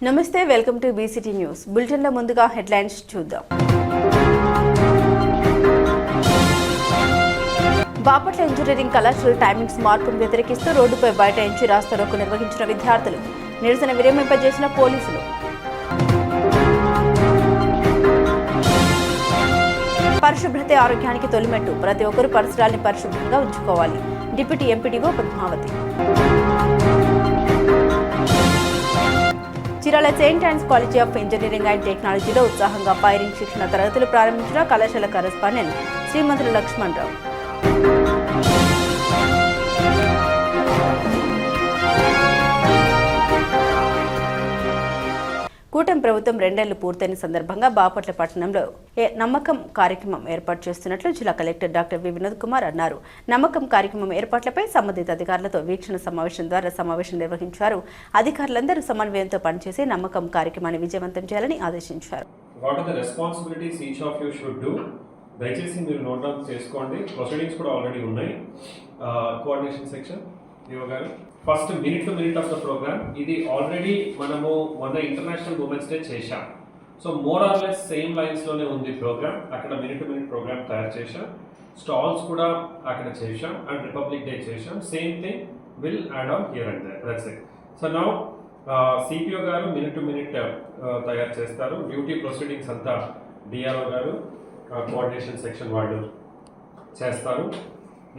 నమస్తే, welcome to BCT news బులెటిన్లో ముందుగా హెడ్లైన్స్ చూద్దాం. బాపట్ల ఇంజనీరింగ్ కళాశాల టైమింగ్స్ మార్పును వ్యతిరేకిస్తూ రోడ్డుపై బైఠాయించి రాస్తారోకో నిర్వహించిన విద్యార్థులు, నిరసన విరమింపజేసిన పోలీసులు. పరిశుభ్రత ఆరోగ్యానికి తొలిమెట్టు, ప్రతి ఒక్కరూ పరిసరాల్ని పరిశుభ్రంగా ఉంచుకోవాలి. Deputy MPDO Padmavati. Chirala saint Ann's college of engineering and టెక్నాలజీలో ఉత్సాహంగా ఫైరింగ్ శిక్షణ తరగతులు ప్రారంభించిన కళాశాల కరెస్పాండెంట్ శ్రీమంతులు లక్ష్మణరావు. కూటమి ప్రభుత్వం 2 ఏళ్లు పూర్తయిన సందర్భంగా బాపట్ల పట్టణంలో నమ్మకం కార్యక్రమం ఏర్పాటు చేస్తున్నట్లు జిల్లా collector doctor V Vinod Kumar అన్నారు. నమ్మకం కార్యక్రమం ఏర్పాట్లపై సంబంధిత అధికారులతో వీక్షణ సమావేశం ద్వారా సమావేశం నిర్వహించారు. అధికారులందరూ సమన్వయంతో పనిచేసి నమ్మకం కార్యక్రమాన్ని విజయవంతం చేయాలని ఆదేశించారు. దయచేసి మీరు నోట్ డౌన్ చేసుకోండి. ప్రొసీడింగ్స్ కూడా ఆల్రెడీ ఉన్నాయి. కోఆర్డినేషన్ సెక్షన్ గారు first minute to minute of the program. ఇది ఆల్రెడీ మనము మొన్న ఇంటర్నేషనల్ ఉమెన్స్ డే చేశాం. So more or less same లైన్స్లోనే ఉంది ప్రోగ్రామ్. అక్కడ మినిట్ టు మినిట్ ప్రోగ్రామ్ తయారు చేశాం. స్టాల్స్ కూడా అక్కడ చేశాం అండ్ రిపబ్లిక్ డే చేశాం. Same thing will add on here and there. That's it. So now CPO గారు మినిట్ టు మినిట్ తయారు చేస్తారు. డ్యూటీ ప్రొసీడింగ్స్ అంతా డిఆర్ఓ గారు కోఆర్డినేషన్ సెక్షన్ వాళ్ళు చేస్తారు.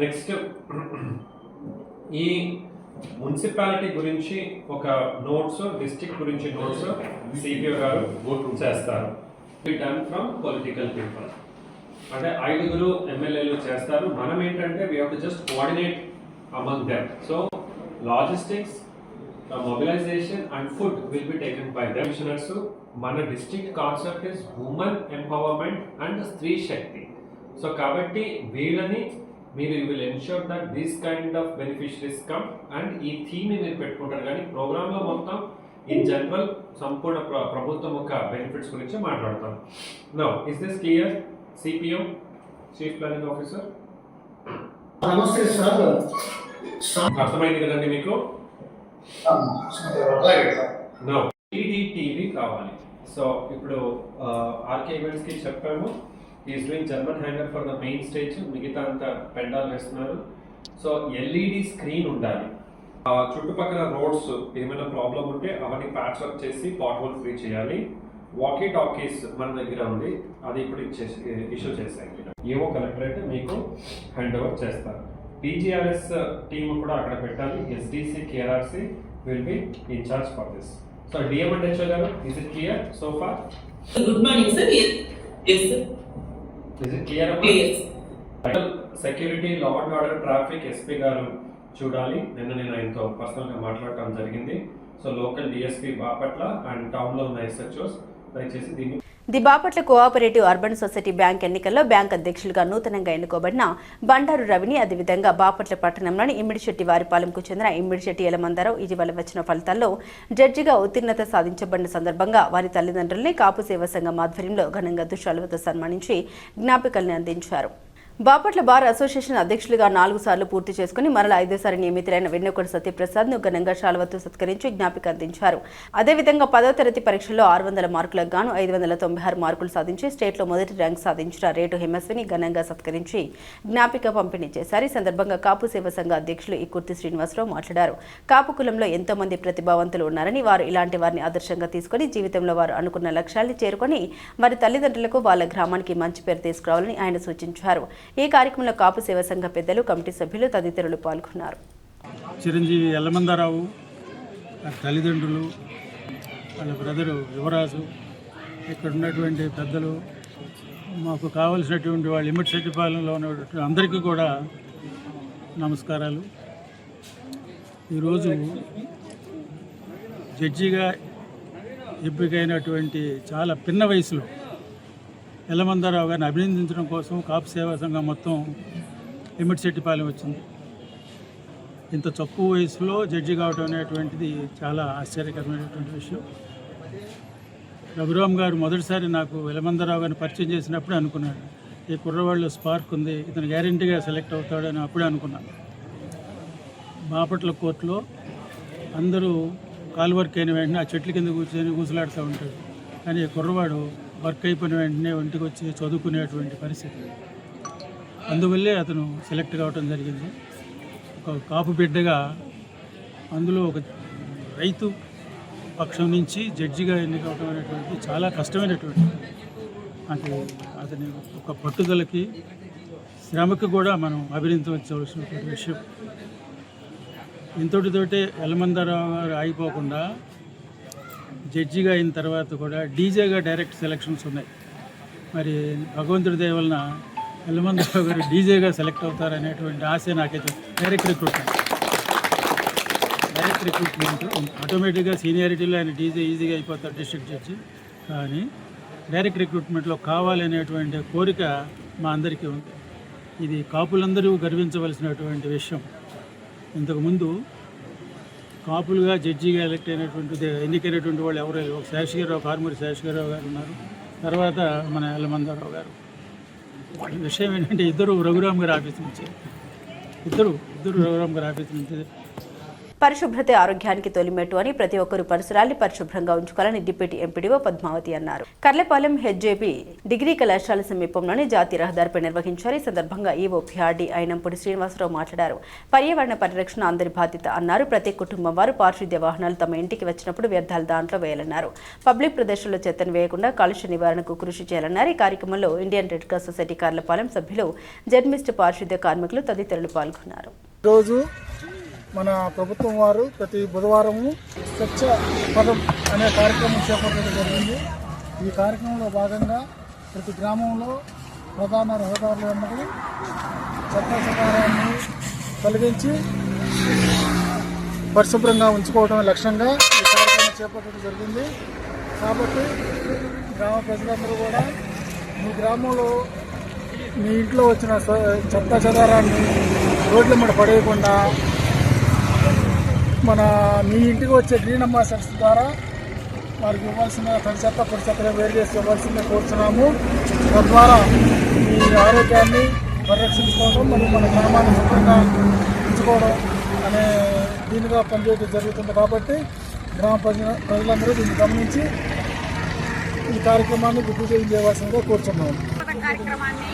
నెక్స్ట్ ఈ మున్సిపాలిటీ గురించి ఒక నోట్స్, డిస్ట్రిక్ట్ గురించి నోట్స్ సిపిఓ గారు చేస్తారు. డన్ ఫ్రమ్ పొలిటికల్ పీపుల్, అంటే 5 ఎమ్మెల్యేలు చేస్తారు. మనం ఏంటంటే we have to just coordinate among them. So logistics, mobilization and food will be taken by them. Commissioners, మన district concept is women empowerment and స్త్రీ శక్తి. సో కాబట్టి వీళ్ళని మీరు will ensure that this kind of beneficiaries come and ఈ theme మీరు పెట్టుకుంటారు. కానీ ప్రోగ్రాంలో మొత్తం ఇన్ జనరల్ సంపూర్ణ ప్రభుత్వం యొక్క బెనిఫిట్స్ గురించి మాట్లాడతాం. Now is this clear? CPO, chief planning officer, నమస్తే సార్. అర్థమైంది కదండి మీకు? టీవీ కావాలి. సో ఇప్పుడు ఆర్కే ఈవెంట్స్ కి చెప్పాము. Is doing German hanger for the main stage. మిగతా అంతా పెండాలు వేస్తున్నారు. సో ఎల్ఈడి స్క్రీన్ ఉండాలి. చుట్టుపక్కల రోడ్స్ ఏమైనా ప్రాబ్లం ఉంటే అవన్నీ ప్యాచ్ వర్క్ చేసి పాట్ హోల్ ఫ్రీ చేయాలి. వాకీ టాకీస్ మన దగ్గర ఉంది, అది ఇప్పుడు ఇష్యూ చేశాయి. ఏవో కలెక్టరేట్ మీకు హ్యాండ్ ఓవర్ చేస్తారు. పీజీఆర్ఎస్ టీమ్ కూడా అక్కడ పెట్టాలి. SDC, KRRC will be in charge for this. So DM and HO garu, is it clear so far? Good morning sir. Yes sir. Is it clear? Yes. Security, law and order, traffic SP garu చూడాలి. నిన్న నేను ఆయనతో పర్సనల్గా మాట్లాడటం జరిగింది. So local DSP Bapatla and టౌన్లో ఉన్న SHOs దయచేసి దీన్ని the Bapatla cooperative urban society bank ఎన్నికల్లో బ్యాంక్ అధ్యక్షులుగా నూతనంగా ఎన్నుకోబడిన బండారు రవిని, అదేవిధంగా బాపట్ల పట్టణంలోని ఇమ్మిడిశెట్టి వారిపాలెంకు చెందిన ఇమ్మిడిశెట్టి యలమందారావు ఇటీవల వచ్చిన ఫలితాల్లో జడ్జిగా ఉత్తీర్ణత సాధించబడిన సందర్భంగా వారి తల్లిదండ్రుల్ని కాపు సేవా సంఘం ఆధ్వర్యంలో ఘనంగా దుశ్శాలువతో సన్మానించి జ్ఞాపికల్ని అందించారు. బాపట్ల బార్ అసోసియేషన్ అధ్యక్షులుగా 4 సార్లు పూర్తి చేసుకుని మరల 5వ నియమితులైన వెన్నెకొండ సత్యప్రసాద్ ను ఘనంగా శాలువతో సత్కరించి జ్ఞాపిక అందించారు. అదేవిధంగా 10వ తరగతి పరీక్షల్లో 600 మార్కులకు గాను 596 మార్కులు సాధించి స్టేట్లో మొదటి ర్యాంక్ సాధించిన రేటు హేమస్విని ఘనంగా సత్కరించి జ్ఞాపిక పంపిణీ చేశారు. ఈ సందర్భంగా కాపు సేవా సంఘ అధ్యక్షులు ఇకుర్తి శ్రీనివాసరావు మాట్లాడారు. కాపు కులంలో ఎంతో మంది ప్రతిభావంతులు ఉన్నారని, వారు ఇలాంటి వారిని ఆదర్శంగా తీసుకుని జీవితంలో వారు అనుకున్న లక్ష్యాల్ని చేరుకొని వారి తల్లిదండ్రులకు వాళ్ళ గ్రామానికి మంచి పేరు తీసుకురావాలని ఆయన సూచించారు. ఈ కార్యక్రమంలో కాపు సేవా సంఘ పెద్దలు, కమిటీ సభ్యులు తదితరులు పాల్గొన్నారు. చిరంజీవి యలమందారావు తల్లిదండ్రులు, వాళ్ళ బ్రదరు యువరాజు, ఇక్కడ ఉన్నటువంటి పెద్దలు, మాకు కావలసినటువంటి వాళ్ళు ఇమ్మిడిశెట్టిపాలెంలో ఉన్నటువంటి అందరికీ కూడా నమస్కారాలు. ఈరోజు జడ్జిగా ఎంపికైనటువంటి చాలా పిన్న వయసులో యలమందారావు గారిని అభినందించడం కోసం కాపు సేవా సంఘం మొత్తం ఇమ్మిడిశెట్టిపాలెం వచ్చింది. ఇంత తక్కువ వయసులో జడ్జి కావడం అనేటువంటిది చాలా ఆశ్చర్యకరమైనటువంటి విషయం. రఘురామ్ గారు మొదటిసారి నాకు యలమందారావు గారిని పరిచయం చేసినప్పుడే అనుకున్నాను, ఈ కుర్రవాళ్ళు స్పార్క్ ఉంది, ఇతను గ్యారెంటీగా సెలెక్ట్ అవుతాడని అప్పుడే అనుకున్నాను. బాపట్ల కోర్టులో అందరూ కాల్ వర్క్ అయిన వెంటనే ఆ చెట్ల కింద కూర్చొని ఊసలాడుతూ ఉంటాడు. కానీ కుర్రవాడు వర్క్ అయిపోయిన వెంటనే ఒంటికి వచ్చి చదువుకునేటువంటి పరిస్థితి. అందువల్లే అతను సెలెక్ట్ కావడం జరిగింది. ఒక కాపు బిడ్డగా అందులో ఒక రైతు పక్షం నుంచి జడ్జిగా ఎన్నికవడం అనేటువంటిది చాలా కష్టమైనటువంటి అతని ఒక పట్టుదలకి శ్రమకు కూడా మనం అభినందించవలసినటువంటి విషయం. ఇంతటితోటే యలమందారావు గారు ఆగిపోకుండా జడ్జిగా అయిన తర్వాత కూడా డీజేగా డైరెక్ట్ సెలక్షన్స్ ఉన్నాయి. మరి భగవంతుడి దయ వలన యలమందారావు గారు డీజేగా సెలెక్ట్ అవుతారనేటువంటి ఆశ నాకైతే. డైరెక్ట్ రిక్రూట్మెంట్ ఆటోమేటిక్గా సీనియారిటీలో ఆయన డీజే ఈజీగా అయిపోతారు డిస్ట్రిక్ట్ జడ్జి. కానీ డైరెక్ట్ రిక్రూట్మెంట్లో కావాలనేటువంటి కోరిక మా అందరికీ ఉంది. ఇది కాపులందరూ గర్వించవలసినటువంటి విషయం. ఇంతకుముందు కాపులుగా జడ్జిగా ఎన్నికైనటువంటి వాళ్ళు ఎవరు లేరు. ఒక శేషగిరిరావు, కారుమూరి శేషగిరిరావు గారు ఉన్నారు. తర్వాత మన యలమందారావు గారు. విషయం ఏంటంటే ఇద్దరు రఘురామ్ గారి ఆఫీస్ నుంచి ఇద్దరు రఘురామ్ గారి ఆఫీస్ నుంచి. పరిశుభ్రత ఆరోగ్యానికి తొలిమెట్టు అని ప్రతి ఒక్కరూ పరిసరాల్ని పరిశుభ్రంగా ఉంచుకోవాలని డిప్యూటీ ఎంపీడీఓ పద్మావతి అన్నారు. కర్లపాలెం హెచ్జేబీ డిగ్రీ కళాశాల సమీపంలోని జాతీయ రహదారిపై నిర్వహించారు. ఈ సందర్భంగా ఈవో పిఆర్డీ అయినంపూడి శ్రీనివాసరావు మాట్లాడారు. పర్యావరణ పరిరక్షణ అందరి బాధ్యత అన్నారు. ప్రతి కుటుంబం వారు పారిశుద్ధ్య వాహనాలు తమ ఇంటికి వచ్చినప్పుడు వ్యర్థాలు దాంట్లో వేయాలన్నారు. పబ్లిక్ ప్రదేశాల్లో చెత్తను వేయకుండా కాలుష్య నివారణకు కృషి చేయాలన్నారు. ఈ కార్యక్రమంలో Indian red cross society Karlapalem సభ్యులు, జర్మిస్ట్ పారిశుద్ధ్య కార్మికులు తదితరులు పాల్గొన్నారు. మన ప్రభుత్వం వారు ప్రతి బుధవారము స్వచ్ఛ పదం అనే కార్యక్రమం చేపట్టడం జరిగింది. ఈ కార్యక్రమంలో భాగంగా ప్రతి గ్రామంలో ప్రధాన రహదారుల వెంబడి చెత్త చెదారాన్ని తొలగించి పరిశుభ్రంగా ఉంచుకోవడం లక్ష్యంగా ఈ కార్యక్రమం చేపట్టడం జరిగింది. కాబట్టి గ్రామ ప్రజలందరూ కూడా మీ గ్రామంలో మీ ఇంట్లో వచ్చిన చెత్త చెదారాన్ని రోడ్ల మీద పడేయకుండా మీ ఇంటికి వచ్చే గ్రీన్ అంబాసిడర్స్ ద్వారా వారికి ఇవ్వాల్సిన తడి చెత్త పొడి చెత్తగా వేరు చేసి ఇవ్వాల్సిందే కోరుతున్నాము. తద్వారా మీ ఆరోగ్యాన్ని పరిరక్షించుకోవడం మరియు మన గ్రామాన్ని శుభ్రంగా ఉంచుకోవడం అనే దీనిగా పనిచేయడం జరుగుతుంది. కాబట్టి గ్రామ ప్రజలందరూ దీన్ని గమనించి ఈ కార్యక్రమాన్ని దిగ్విజయం చేయవలసిందిగా కోరుతున్నాము. కార్యక్రమాన్ని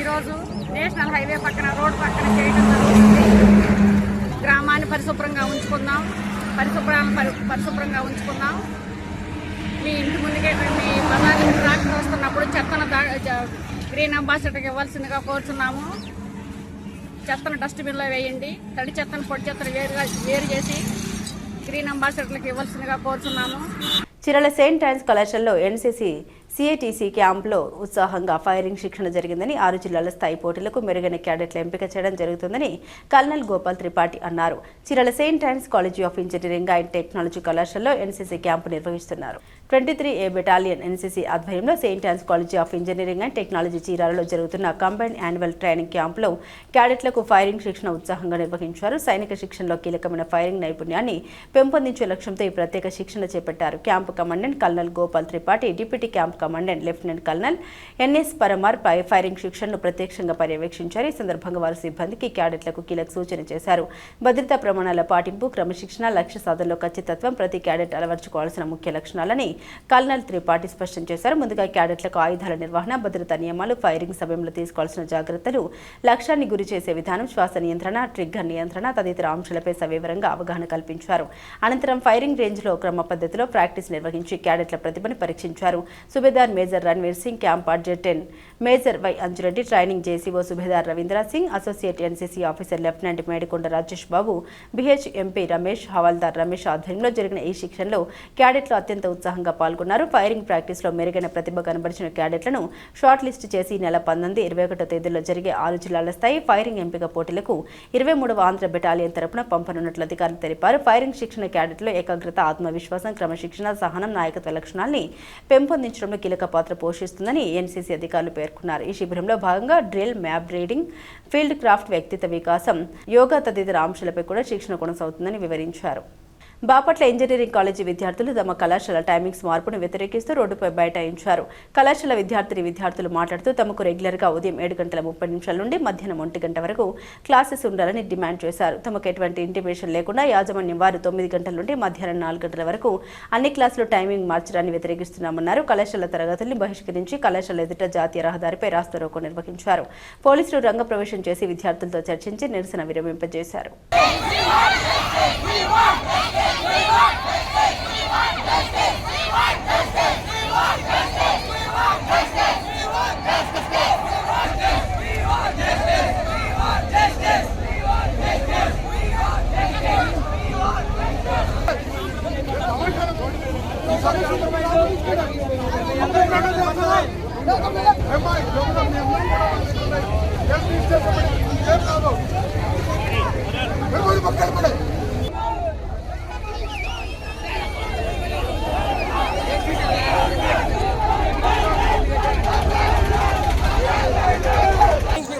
ఈరోజు నేషనల్ హైవే పక్కన రోడ్ పక్కన చేయడం జరుగుతుంది. గ్రామాన్ని పరిశుభ్రంగా ఉంచుకుందాం, పరిశుభ్రంగా ఉంచుకుందాం. మీ ఇంటి ముందుకే మీ బజార్కి ట్రాక్టర్ వస్తున్నప్పుడు చెత్తను గ్రీన్ అంబాసిడర్కి ఇవ్వాల్సిందిగా కోరుతున్నాము. చెత్తను డస్ట్బిన్లో వేయండి. తడి చెత్తను పొడి చెత్తను వేరు చేసి గ్రీన్ అంబాసిడర్లకు ఇవ్వాల్సిందిగా కోరుతున్నాము. చిరల సెయింట్ ఆన్స్ కళాశాలలో ఎన్సీసీ సిఐటిసి క్యాంపులో ఉత్సాహంగా ఫైరింగ్ శిక్షణ జరిగిందని 6 జిల్లాల స్థాయి పోటీలకు మెరుగైన క్యాడెట్ల ఎంపిక చేయడం జరుగుతుందని కల్నల్ గోపాల్ త్రిపాఠి అన్నారు. Chirala saint Ann's college of engineering and technology కళాశాలలో ఎన్సీసీ క్యాంపు నిర్వహిస్తున్నారు. 23A బెటాలియన్ ఎన్సీసీ ఆధ్వర్యంలో saint Ann's college of engineering and technology చీరాలలో జరుగుతున్న కంబైన్డ్ యాన్యువల్ ట్రైనింగ్ క్యాంపులో క్యాడెట్లకు ఫైరింగ్ శిక్షణ ఉత్సాహంగా నిర్వహించారు. సైనిక శిక్షణలో కీలకమైన ఫైరింగ్ నైపుణ్యాన్ని పెంపొందించే లక్ష్యంతో ఈ ప్రత్యేక శిక్షణ చేపట్టారు. Camp commandant colonel Gopal Tripathi, deputy camp commandant lieutenant colonel NS Parmar firing శిక్షణను ప్రత్యక్షంగా పర్యవేక్షించారు. ఈ సందర్భంగా వారు సిబ్బందికి, క్యాడెట్లకు కీలక సూచన చేశారు. భద్రతా ప్రమాణాల పాటింపు, క్రమశిక్షణ, లక్ష్య సాధనలో ఖచ్చితత్వం ప్రతి క్యాడెట్ అలవర్చుకోవాల్సిన ముఖ్య లక్షణాలని కల్నల్ త్రిపాఠి స్పష్టం చేశారు. ముందుగా క్యాడెట్లకు ఆయుధాల నిర్వహణ, భద్రతా నియమాలు, ఫైరింగ్ సమయంలో తీసుకోవాల్సిన జాగ్రత్తలు, లక్ష్యాన్ని గురి చేసే విధానం, శ్వాస నియంత్రణ, ట్రిగ్గర్ నియంత్రణ తదితర అంశాలపై సవివరంగా అవగాహన కల్పించారు. అనంతరం ఫైరింగ్ రేంజ్లో క్రమ పద్ధతిలో ప్రాక్టీస్ నిర్వహించి క్యాడెట్ల ప్రతిభను పరీక్షించారు. Subedar major Ranveer Singh, camp adjutant major Y Anjureddy, training JCO subedar Ravindra Singh, associate NCC officer lieutenant Medikonda Rajesh Babu, BHMP Ramesh, havildar Ramesh ఆధ్వర్యంలో జరిగిన ఈ శిక్షణలో క్యాడెట్లు అత్యంత ఉత్సాహంగా పాల్గొన్నారు. ఫైరింగ్ ప్రాక్టీస్ లో మెరుగైన ప్రతిభ కనబరిచిన క్యాడెట్లను షార్ట్ లిస్ట్ చేసి నెల 19, 21 తేదీల్లో జరిగే 6 జిల్లాల స్థాయి ఫైరింగ్ ఎంపిక పోటీలకు 23వ ఆంధ్ర బెటాలియన్ తరపున పంపనున్నట్లు అధికారులు తెలిపారు. ఫైరింగ్ శిక్షణ క్యాడెట్లో ఏకాగ్రత, ఆత్మవిశ్వాసం, క్రమశిక్షణ, సహనం, నాయకత్వ లక్షణాల్ని పెంపొందించడంలో కీలక పాత్ర పోషిస్తుందని ఎన్సీసీ అధికారులు పేర్కొన్నారు. ఈ శిబిరంలో భాగంగా drill, map reading, field craft, వ్యక్తిత్వ వికాసం, యోగా తదితర అంశాలపై కూడా శిక్షణ కొనసాగుతుందని వివరించారు. బాపట్ల ఇంజనీరింగ్ కాలేజీ విద్యార్థులు తమ కళాశాల టైమింగ్స్ మార్పును వ్యతిరేకిస్తూ రోడ్డుపై బైఠాయించారు. కళాశాల విద్యార్థులు మాట్లాడుతూ తమకు రెగ్యులర్గా ఉదయం 7:30 నుండి మధ్యాహ్నం 1 గంట వరకు క్లాసెస్ ఉండాలని డిమాండ్ చేశారు. తమకు ఎటువంటి ఇంటిమేషన్ లేకుండా యాజమాన్యం వారు 9 గంటల నుండి మధ్యాహ్నం 4 గంటల వరకు అన్ని క్లాసులు టైమింగ్ మార్చడాన్ని వ్యతిరేకిస్తున్నామన్నారు. కళాశాల తరగతుల్ని బహిష్కరించి కళాశాల ఎదుట జాతీయ రహదారిపై రాస్తారోకో నిర్వహించారు. పోలీసులు రంగప్రవేశం చేసి విద్యార్థులతో చర్చించి నిరసన విరమింపజేశారు.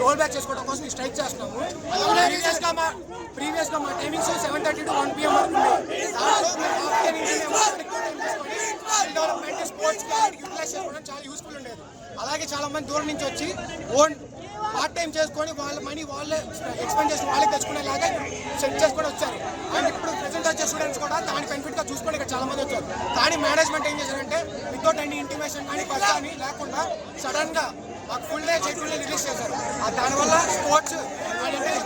రోల్ బ్యాక్ చేసుకోవడం కోసం స్ట్రైక్ చేస్తున్నాము. ప్రీవియస్ గా మా టైమింగ్స్ 7:30 to 1 PM వరకు డెవలప్మెంట్ స్పోర్ట్స్ యూటిలైజ్ చేసుకోవడం చాలా యూస్ఫుల్ ఉండేది. అలాగే చాలా మంది దూరం నుంచి వచ్చి ఓన్ పార్ట్ టైం చేసుకొని వాళ్ళ మనీ వాళ్ళే ఎక్స్పెండ్ చేసి వాళ్ళే తెచ్చుకునేలాగా సెట్ చేసుకొని వచ్చారు. అండ్ ఇప్పుడు ప్రెసెంట్ వచ్చే స్టూడెంట్స్ కూడా దాని బెనిఫిట్ గా చూసుకొని ఇక్కడ చాలా మంది వచ్చారు. కానీ మేనేజ్మెంట్ ఏం చేశారంటే వితౌట్ ఎనీ ఇంటిమేషన్ కానీ ఫస్ట్ కానీ లేకుండా సడన్ గా మాకు ఫుల్ డే షెడ్యూల్ రిలీజ్ చేశారు. దానివల్ల స్పోర్ట్స్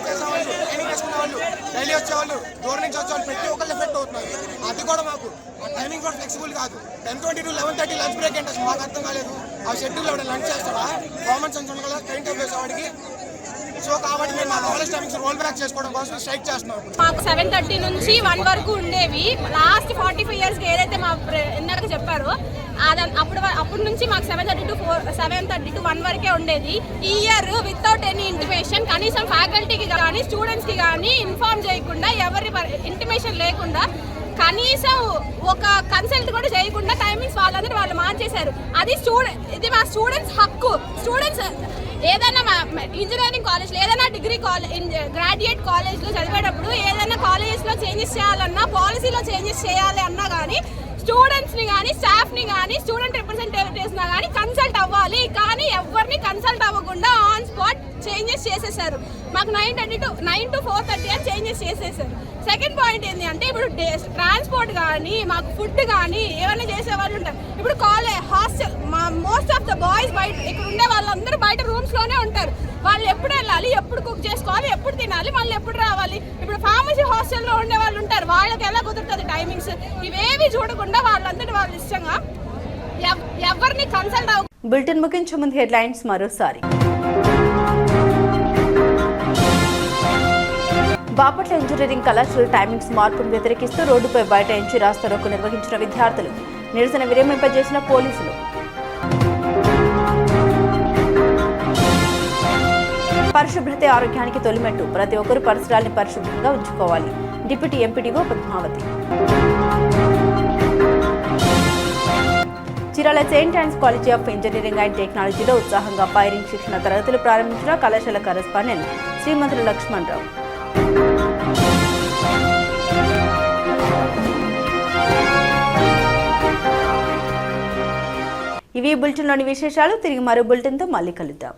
చేసేవాళ్ళు, ట్రైనింగ్ చేసుకునే వాళ్ళు, డైలీ వచ్చేవాళ్ళు, దూరం నుంచి వచ్చేవాళ్ళు ప్రతి ఒక్కళ్ళు ఎఫెక్ట్ అవుతున్నారు. అది కూడా మాకు ఆ టైమింగ్ కూడా ఫ్లెక్సిబుల్ కాదు. 10:20 to 11:30 లంచ్ బ్రేక్ అంటే మాకు అర్థం కాలేదు. ఆ షెడ్యూల్ ఎవరైనా లంచ్ చేస్తాడా? కామన్ సెన్స్ ఉండగల ట్రైన్ టైం వేసేవాడికి. సో కాబట్టి మేము మా కాలేజ్ టైమింగ్స్ రోల్ బ్యాక్ చేసుకోవడం కోసం స్ట్రైక్ చేస్తున్నాం. మాకు 7:30 నుంచి 1 వరకు ఉండేవి. లాస్ట్ 45 ఇయర్స్కి ఏదైతే మా ఇందాక చెప్పారో అప్పటి నుంచి మాకు 7:30 to 1 వరకే ఉండేది. ఈ ఇయర్ వితౌట్ ఎనీ ఇంటిమేషన్ కనీసం ఫ్యాకల్టీకి కానీ స్టూడెంట్స్కి కానీ ఇన్ఫార్మ్ చేయకుండా ఎవరి ఇంటిమేషన్ లేకుండా కనీసం ఒక కన్సల్ట్ కూడా చేయకుండా టైమింగ్స్ వాళ్ళందరూ వాళ్ళు మార్చేశారు. ఇది మా స్టూడెంట్స్ హక్కు. స్టూడెంట్స్ ఏదైనా ఇంజనీరింగ్ కాలేజ్లో ఏదైనా డిగ్రీ గ్రాడ్యుయేట్ కాలేజ్లో చదివేటప్పుడు ఏదైనా కాలేజెస్లో చేంజెస్ చేయాలన్నా పాలసీలో చేంజెస్ చేయాలి అన్నా కానీ స్టూడెంట్స్ని కానీ స్టాఫ్ని కానీ స్టూడెంట్ రిప్రజెంటేటివ్స్ని కానీ కన్సల్ట్ అవ్వాలి. కానీ ఎవరిని కన్సల్ట్ అవ్వకుండా ఆన్ స్పాట్ చేంజెస్ చేసేసారు. మాకు 9 to 4:30 అని చేంజెస్ చేసేసారు. సెకండ్ పాయింట్ ఏంటి అంటే ఇప్పుడు ట్రాన్స్పోర్ట్ కానీ మాకు ఫుడ్ కానీ ఏమైనా చేసే వాళ్ళు ఉంటారు. ఇప్పుడు hostel most of the boys బయట ఇక్కడ ఉండే వాళ్ళందరూ బయట రూమ్స్లోనే ఉంటారు. వాళ్ళు ఎప్పుడు వెళ్ళాలి, ఎప్పుడు కుక్ చేసుకోవాలి, ఎప్పుడు తినాలి, మళ్ళీ ఎప్పుడు రావాలి. ఇప్పుడు ఫార్మసీ హాస్టల్లో ఉండే వాళ్ళు ఉంటారు. వాళ్ళకి ఎలా కుదురుతుంది టైమింగ్స్? ఇవేవి చూడకుండా వాళ్ళందరూ వాళ్ళ ఇష్టంగా ఎవరిని కన్సల్ట్ అవ్వ. బులెటిన్ ముగించే ముందు హెడ్లైన్స్ మరోసారి. బాపట్ల ఇంజనీరింగ్ కళాశాల టైమింగ్స్ మార్పును వ్యతిరేకిస్తూ రోడ్డుపై బైఠాయించి రాస్తారోకో నిర్వహించిన విద్యార్థులు. నిరసన విరమింపజేసిన పోలీసులు. పరిశుభ్రతే ఆరోగ్యానికి తొలిమెట్టు. ప్రతి ఒక్కరూ పరిసరాల్ని పరిశుభ్రంగా ఉంచుకోవాలి. Deputy MPDO Padmavati. Chirala saint Ann's college of engineering and టెక్నాలజీలో ఉత్సాహంగా ఫైరింగ్ శిక్షణ తరగతులు ప్రారంభించిన కళాశాల కరెస్పాండెంట్ శ్రీమంతులు లక్ష్మణరావు. ఇవి బులెటిన్లోని విశేషాలు. తిరిగి మరో బులెటిన్తో మళ్ళీ కలుద్దాం.